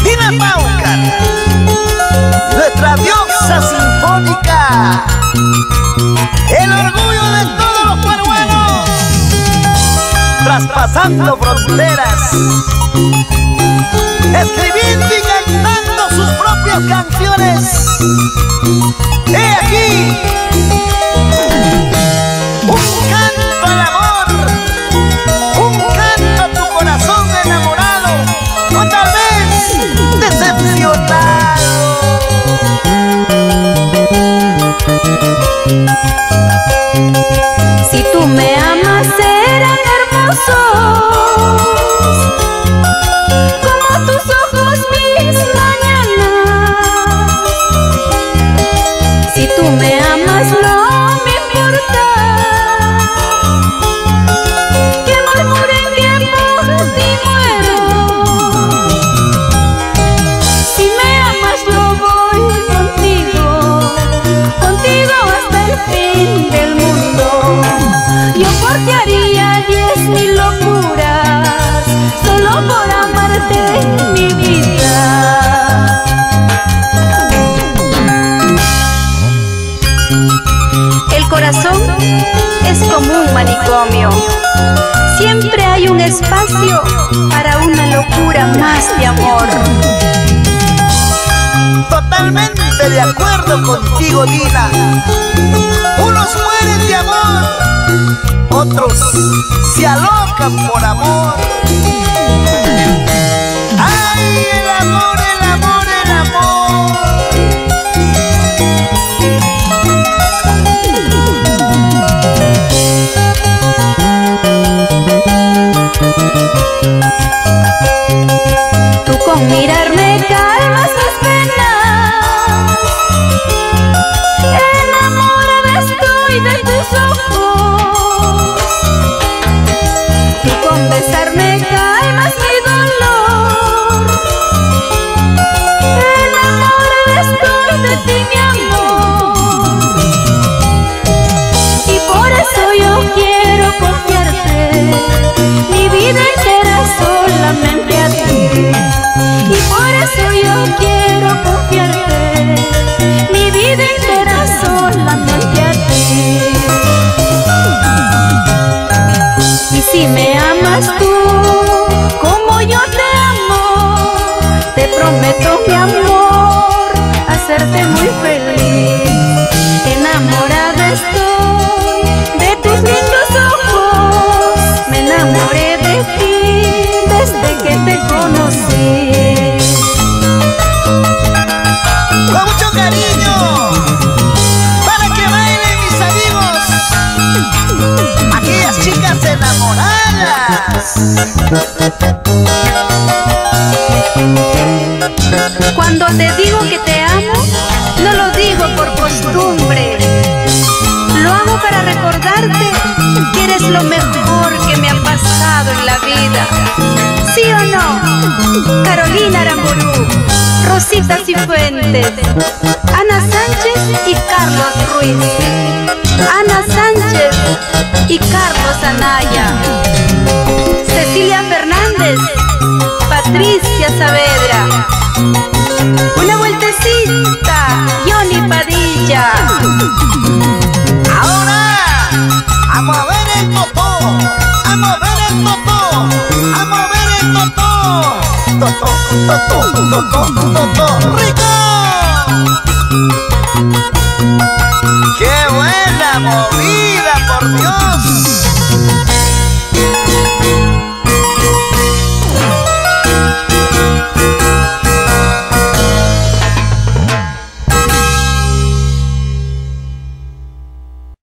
Dina Paucar, nuestra diosa sinfónica, el orgullo de todos los peruanos, traspasando fronteras, escribiendo y cantando sus propias canciones. He aquí un canto al amor, un canto a tu corazón enamorado, o tal vez decepcionado. Si tú me amas serán hermosos como tus ojos mis mañanas. Si tú me amas no me importa que murmuren que por ti muero. Si me amas yo voy contigo, contigo hasta el fin del mundo. Yo por ti haría 10.000 locuras solo por amarte en mi vida. El corazón es como un manicomio. Siempre hay un espacio para una locura más de amor. Totalmente de acuerdo contigo, Dina. Unos mueren de amor, otros se alocan por amor. ¡Ay, el amor, el amor, el amor! Tú con mirarme calmas mis penas, enamorada estoy de tus ojos. Tú con besarme calmas mi dolor, enamorada estoy de ti mi amor. Y por eso yo quiero confiarte mi vida entera solamente a ti. Y por eso yo quiero confiarte mi vida entera solamente a ti. Y si me amas tú como yo te amo, te prometo mi amor hacerte muy feliz. Enamorada estoy de tus lindos ojos, me enamoré de ti desde que te conocí. Con mucho cariño, para que bailen mis amigos, aquellas chicas enamoradas. Cuando te digo que te amo, no lo digo por costumbre. Lo hago para recordarte que eres lo mejor que me ha pasado en la vida. ¿Sí o no? Carolina Aramburu, Rosita Cifuentes, Ana Sánchez y Carlos Ruiz, Ana Sánchez y Carlos Anaya, Cecilia Fernández, Patricia Saavedra. Una vueltecita, Johnny Padilla. Ahora, a mover el totó, a mover el totó, a mover el totó. Totó, totó, totó, totó.